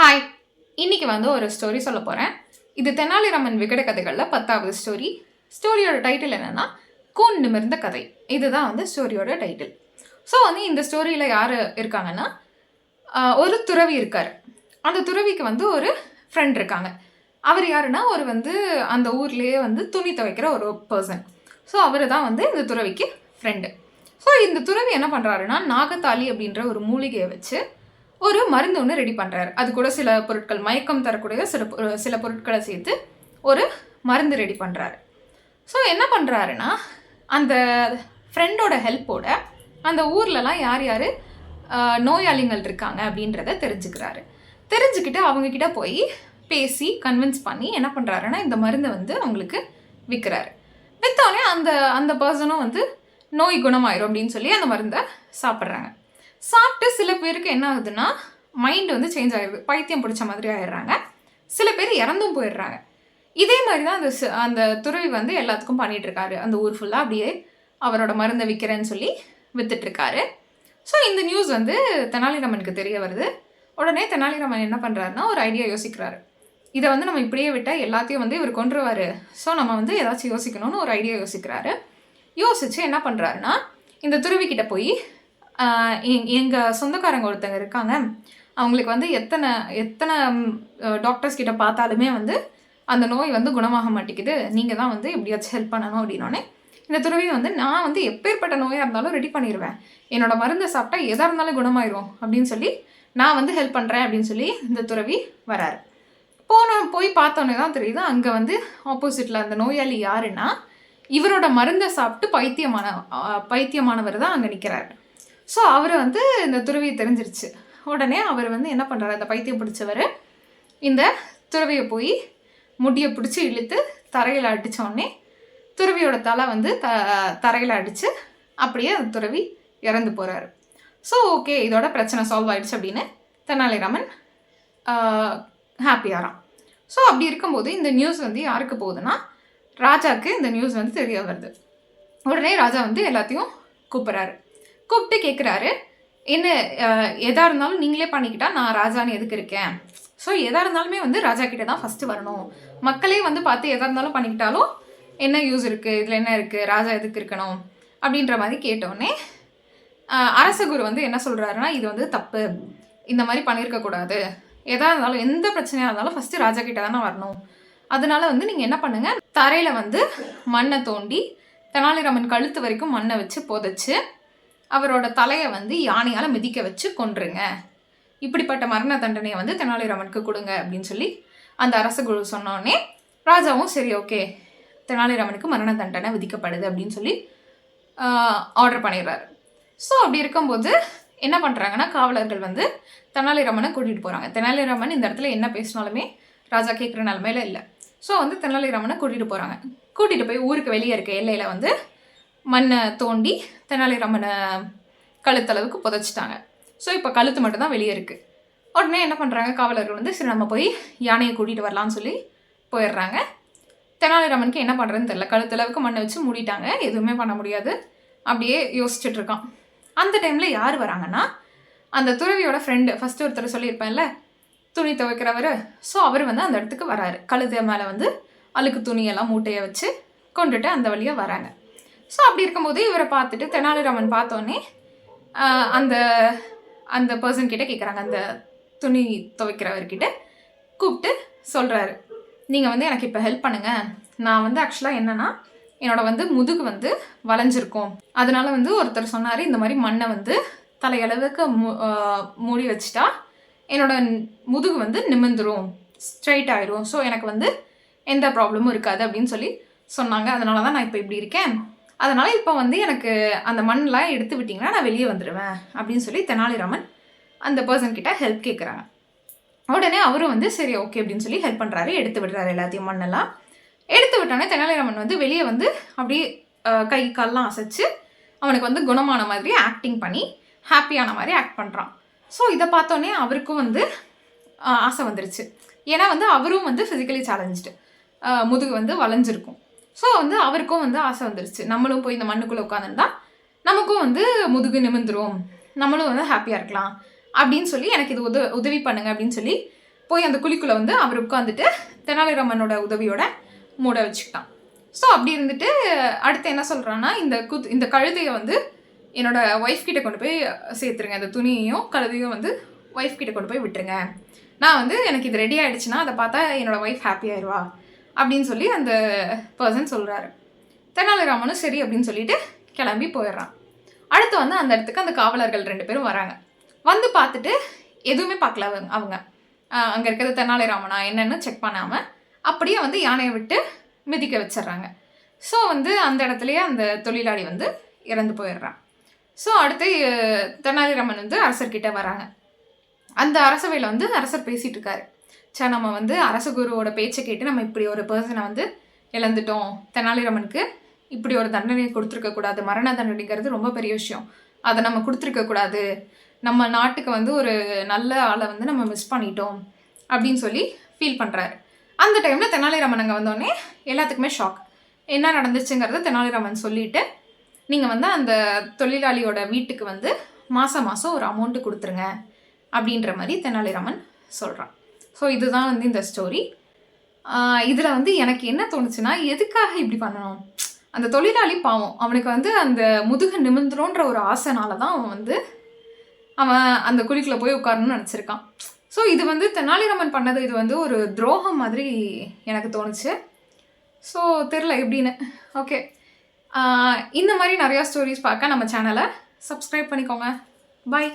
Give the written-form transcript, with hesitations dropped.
Hi, இன்னைக்கு வந்து ஒரு ஸ்டோரி சொல்ல போகிறேன். இது தெனாலிராமன் விகட கதைகளில் 10வது ஸ்டோரி. ஸ்டோரியோட டைட்டில் என்னென்னா கூன் நிமிர்ந்த கதை. இதுதான் வந்து ஸ்டோரியோட டைட்டில். ஸோ வந்து இந்த ஸ்டோரியில் யார் இருக்காங்கன்னா, ஒரு துறவி இருக்கார். அந்த துறவிக்கு வந்து ஒரு ஃப்ரெண்ட் இருக்காங்க. அவர் யாருன்னா, ஒரு வந்து அந்த ஊர்லேயே வந்து துணி துவைக்கிற ஒரு பர்சன். ஸோ அவர் தான் வந்து இந்த துறவிக்கு ஃப்ரெண்டு. ஸோ இந்த துறவி என்ன பண்ணுறாருன்னா, நாகத்தாளி அப்படின்ற ஒரு மூலிகையை வச்சு ஒரு மருந்து ஒன்று ரெடி பண்ணுறாரு. அது கூட சில பொருட்கள், மயக்கம் தரக்கூடிய சில பொருட்களை சேர்த்து ஒரு மருந்து ரெடி பண்ணுறாரு. ஸோ என்ன பண்ணுறாருன்னா, அந்த ஃப்ரெண்டோட ஹெல்ப்போட அந்த ஊர்லலாம் யார் யார் நோயாளிகள் இருக்காங்க அப்படின்றத தெரிஞ்சுக்கிறாரு. தெரிஞ்சுக்கிட்டு அவங்கக்கிட்ட போய் பேசி கன்வின்ஸ் பண்ணி என்ன பண்ணுறாருன்னா, இந்த மருந்தை வந்து அவங்களுக்கு விற்கிறாரு. விற்றோடனே அந்த அந்த பர்சனும் வந்து நோய் குணமாயிரும் அப்படின்னு சொல்லி அந்த மருந்தை சாப்பிட்றாங்க. சாப்பிட்டு சில பேருக்கு என்ன ஆகுதுன்னா, மைண்டு வந்து சேஞ்ச் ஆகிடுது, பைத்தியம் பிடிச்ச மாதிரி ஆயிடுறாங்க. சில பேர் இறந்தும் போயிடுறாங்க. இதே மாதிரி தான் அந்த துறவி வந்து எல்லாத்துக்கும் பண்ணிகிட்ருக்காரு. அந்த ஊர் ஃபுல்லாக அப்படியே அவரோட மருந்தை விற்கிறேன்னு சொல்லி விற்றுட்ருக்காரு. ஸோ இந்த நியூஸ் வந்து தெனாலிராமனுக்கு தெரிய வருது. உடனே தெனாலிராமன் என்ன பண்ணுறாருன்னா, ஒரு ஐடியா யோசிக்கிறாரு. இதை வந்து நம்ம இப்படியே விட்டால் எல்லாத்தையும் வந்து இவர் கொன்றுவார். ஸோ நம்ம வந்து ஏதாச்சும் யோசிக்கணும்னு ஒரு ஐடியா யோசிக்கிறாரு. யோசித்து என்ன பண்ணுறாருன்னா, இந்த துறவிக்கிட்ட போய் எங்கள் சொந்தக்காரங்க ஒருத்தங்க இருக்காங்க, அவங்களுக்கு வந்து எத்தனை எத்தனை டாக்டர்ஸ் கிட்ட பார்த்தாலுமே வந்து அந்த நோய் வந்து குணமாக மாட்டேங்குது, நீங்கள் தான் வந்து எப்படியாச்சும் ஹெல்ப் பண்ணணும் அப்படின்னோடனே இந்த துறவி வந்து, நான் வந்து எப்பேற்பட்ட நோயாக இருந்தாலும் ரெடி பண்ணிடுவேன், என்னோட மருந்தை சாப்பிட்டா எதாக இருந்தாலும் குணமாயிரும் அப்படின்னு சொல்லி நான் வந்து ஹெல்ப் பண்ணுறேன் அப்படின்னு சொல்லி இந்த துறவி வராரு. போய் பார்த்தோன்னே தான் தெரியுது, அங்கே வந்து ஆப்போசிட்டில் அந்த நோயாளி யாருன்னா, இவரோட மருந்தை சாப்பிட்டு பைத்தியமானவர் தான் அங்கே நிற்கிறாரு. ஸோ அவர் வந்து இந்த துறவியை தெரிஞ்சிருச்சு. உடனே அவர் வந்து என்ன பண்ணுறாரு, அந்த பைத்தியம் பிடிச்சவர் இந்த துறவியை போய் முடியை பிடிச்சி இழுத்து தரையில் அடித்தோடனே துறவியோட தலை வந்து தரையில் அடித்து அப்படியே அந்த துறவி இறந்து போகிறாரு. ஸோ ஓகே, இதோட பிரச்சனை சால்வ் ஆகிடுச்சு அப்படின்னு தெனாலிராமன் ஹாப்பியாகிறான். ஸோ அப்படி இருக்கும்போது இந்த நியூஸ் வந்து யாருக்கு போகுதுன்னா, ராஜாவுக்கு இந்த நியூஸ் வந்து தெரிய வருது. உடனே ராஜா வந்து எல்லாத்தையும் கூப்பிட்டு கேட்குறாரு, என்ன எதாக இருந்தாலும் நீங்களே பண்ணிக்கிட்டா நான் ராஜான்னு எதுக்கு இருக்கேன்? ஸோ எதாக இருந்தாலுமே வந்து ராஜா கிட்டே தான் ஃபஸ்ட்டு வரணும். மக்களே வந்து பார்த்து எதாக இருந்தாலும் பண்ணிக்கிட்டாலும் என்ன யூஸ் இருக்குது, இதில் என்ன இருக்குது, ராஜா எதுக்கு இருக்கணும் அப்படின்ற மாதிரி கேட்டோடனே அரசகுரு வந்து என்ன சொல்கிறாருன்னா, இது வந்து தப்பு, இந்த மாதிரி பண்ணியிருக்கக்கூடாது, எதாக இருந்தாலும் எந்த பிரச்சனையாக இருந்தாலும் ஃபஸ்ட்டு ராஜா கிட்டே தானே வரணும். அதனால வந்து நீங்கள் என்ன பண்ணுங்கள், தரையில் வந்து மண்ணை தோண்டி தெனாலிராமன் கழுத்து வரைக்கும் மண்ணை வச்சு புதைச்சி அவரோட தலையை வந்து யானையால் மிதிக்க வச்சு கொன்றுங்க, இப்படிப்பட்ட மரண தண்டனையை வந்து தெனாலிராமனுக்கு கொடுங்க அப்படின்னு சொல்லி அந்த அரசகுரு சொன்னோடனே ராஜாவும் சரி ஓகே, தெனாலிராமனுக்கு மரண தண்டனை விதிக்கப்படுது அப்படின்னு சொல்லி ஆர்டர் பண்ணிடுறாரு. ஸோ அப்படி இருக்கும்போது என்ன பண்ணுறாங்கன்னா, காவலர்கள் வந்து தெனாலிராமனை கூட்டிகிட்டு போகிறாங்க. தெனாலிராமன் இந்த இடத்துல என்ன பேசினாலுமே ராஜா கேட்குற நிலமையில இல்லை. ஸோ வந்து தெனாலிராமனை கூட்டிகிட்டு போகிறாங்க. கூட்டிகிட்டு போய் ஊருக்கு வெளியே இருக்க எல்லையில் வந்து மண்ணை தோண்டி தெனாலிராமனை கழுத்தளவுக்கு புதைச்சிட்டாங்க. ஸோ இப்போ கழுத்து மட்டும்தான் வெளியே இருக்குது. உடனே என்ன பண்ணுறாங்க, காவலர்கள் வந்து சரி நம்ம போய் யானையை கூட்டிகிட்டு வரலான்னு சொல்லி போயிடுறாங்க. தெனாலிராமனுக்கு என்ன பண்ணுறதுன்னு தெரியல, கழுத்தளவுக்கு மண்ணை வச்சு மூடிட்டாங்க, எதுவுமே பண்ண முடியாது, அப்படியே யோசிச்சுட்டு இருக்கான். அந்த டைமில் யார் வராங்கன்னா, அந்த துறவியோட ஃப்ரெண்டு, ஃபஸ்ட்டு ஒருத்தர் சொல்லியிருப்பேன்ல துணி துவைக்கிறவர், ஸோ அவர் வந்து அந்த இடத்துக்கு வராரு. கழுத்து மேலே வந்து அழுக்கு துணியெல்லாம் மூட்டையை வச்சு கொண்டுட்டு அந்த வழியாக வராங்க. ஸோ அப்படி இருக்கும்போது இவரை பார்த்துட்டு தெனாலிராமன் பார்த்தோன்னே அந்த அந்த பர்சன் கிட்டே கேட்குறாங்க, அந்த துணி துவைக்கிறவர்கிட்ட கூப்பிட்டு சொல்கிறாரு, நீங்கள் வந்து எனக்கு இப்போ ஹெல்ப் பண்ணுங்கள், நான் வந்து ஆக்சுவலாக என்னென்னா என்னோட வந்து முதுகு வந்து வளைஞ்சிருக்கும், அதனால வந்து ஒருத்தர் சொன்னார் இந்த மாதிரி மண்ணை வந்து தலையளவுக்கு மூடி வச்சுட்டா என்னோட முதுகு வந்து நிமிர்ந்துடும், ஸ்ட்ரைட் ஆயிரும், ஸோ எனக்கு வந்து எந்த ப்ராப்ளமும் இருக்காது அப்படின்னு சொல்லி சொன்னாங்க. அதனால தான் நான் இப்போ இப்படி இருக்கேன், அதனால் இப்போ வந்து எனக்கு அந்த மண்ணெலாம் எடுத்து விட்டிங்கன்னா நான் வெளியே வந்துடுவேன் அப்படின்னு சொல்லி தெனாலிராமன் அந்த பர்சன்கிட்ட ஹெல்ப் கேட்குறாங்க. உடனே அவரும் வந்து சரி ஓகே அப்படின்னு சொல்லி ஹெல்ப் பண்ணுறாரு, எடுத்து விடுறாரு எல்லாத்தையும் மண்ணெல்லாம். எடுத்து விட்டோன்னே தெனாலிராமன் வந்து வெளியே வந்து அப்படியே கை கால்லாம் அசைச்சு அவனுக்கு வந்து குணமான மாதிரி ஆக்டிங் பண்ணி ஹாப்பியான மாதிரி ஆக்ட் பண்ணுறான். ஸோ இதை பார்த்தோன்னே அவருக்கும் வந்து ஆசை வந்துருச்சு. ஏன்னா வந்து அவரும் வந்து ஃபிசிக்கலி சேலஞ்சுடு, முதுகு வந்து வளைஞ்சிருக்கும். ஸோ வந்து அவருக்கும் வந்து ஆசை வந்துருச்சு, நம்மளும் போய் இந்த மண்ணுக்குள்ளே உட்காந்துருந்தா நமக்கும் வந்து முதுகு நிமிர்ந்துரும், நம்மளும் வந்து ஹாப்பியாக இருக்கலாம் அப்படின்னு சொல்லி எனக்கு இது உதவி பண்ணுங்க அப்படின்னு சொல்லி போய் அந்த குழிக்குள்ளே வந்து அவர் உட்காந்துட்டு தெனாலிராமனோட உதவியோட மூட வச்சுக்கிட்டான். ஸோ அப்படி இருந்துட்டு அடுத்து என்ன சொல்கிறான்னா, இந்த கழுதையை வந்து என்னோட ஒய்ஃப் கிட்ட கொண்டு போய் சேர்த்துருங்க, அந்த துணியையும் கழுதையும் வந்து ஒய்ஃப் கிட்ட கொண்டு போய் விட்டுருங்க. நான் வந்து எனக்கு இது ரெடி ஆகிடுச்சுன்னா அதை பார்த்தா என்னோடய ஒய்ஃப் ஹாப்பி ஆயிடுவா அப்படின்னு சொல்லி அந்த பர்சன் சொல்கிறாரு. தெனாலிராமனும் சரி அப்படின்னு சொல்லிட்டு கிளம்பி போயிடுறான். அடுத்து வந்து அந்த இடத்துக்கு அந்த காவலர்கள் 2 பேரும் வராங்க. வந்து பார்த்துட்டு எதுவுமே பார்க்கல அவங்க அங்கே இருக்கிறது தெனாலிராமனா என்னென்னு செக் பண்ணாமல் அப்படியே வந்து யானையை விட்டு மிதிக்க வச்சிட்றாங்க. ஸோ வந்து அந்த இடத்துலையே அந்த தொழிலாளி வந்து இறந்து போயிடுறான். ஸோ அடுத்து தெனாலிராமன் வந்து அரசர்கிட்ட வராங்க. அந்த அரசவையில் வந்து அரசர் பேசிகிட்டு இருக்காரு. நம்ம வந்து அரசகுருவோட பேச்சை கேட்டு நம்ம இப்படி ஒரு பர்சனை வந்து இழந்துட்டோம், தெனாலிராமனுக்கு இப்படி ஒரு தண்டனை கொடுத்துருக்கக்கூடாது, மரண தண்டனைங்கிறது ரொம்ப பெரிய விஷயம், அதை நம்ம கொடுத்துருக்கக்கூடாது, நம்ம நாட்டுக்கு வந்து ஒரு நல்ல ஆளை வந்து நம்ம மிஸ் பண்ணிட்டோம் அப்படின்னு சொல்லி ஃபீல் பண்ணுறாரு. அந்த டைமில் தெனாலிராமன் அங்கே வந்தோடனே எல்லாத்துக்குமே ஷாக். என்ன நடந்துச்சுங்கிறத தெனாலிராமன் சொல்லிவிட்டு, நீங்கள் வந்து அந்த தொழிலாளியோட வீட்டுக்கு வந்து மாதம் ஒரு அமௌண்ட்டு கொடுத்துருங்க அப்படின்ற மாதிரி தெனாலிராமன் சொல்கிறான். ஸோ இதுதான் வந்து இந்த ஸ்டோரி. இதில் வந்து எனக்கு என்ன தோணுச்சுன்னா, எதுக்காக இப்படி பண்ணணும்? அந்த தொழிலாளி பாவம், அவனுக்கு வந்து அந்த முதுகு நிமிந்துருன்ற ஒரு ஆசைனால தான் அவன் அந்த குழிக்குள்ளே போய் உட்காரணும்னு நினச்சிருக்கான். ஸோ இது வந்து தெனாலிராமன் பண்ணது இது வந்து ஒரு துரோகம் மாதிரி எனக்கு தோணுச்சு. ஸோ தெரில எப்படின்னு. ஓகே, இந்த மாதிரி நிறையா ஸ்டோரிஸ் பார்க்க நம்ம சேனலை சப்ஸ்கிரைப் பண்ணிக்கோங்க. பாய்.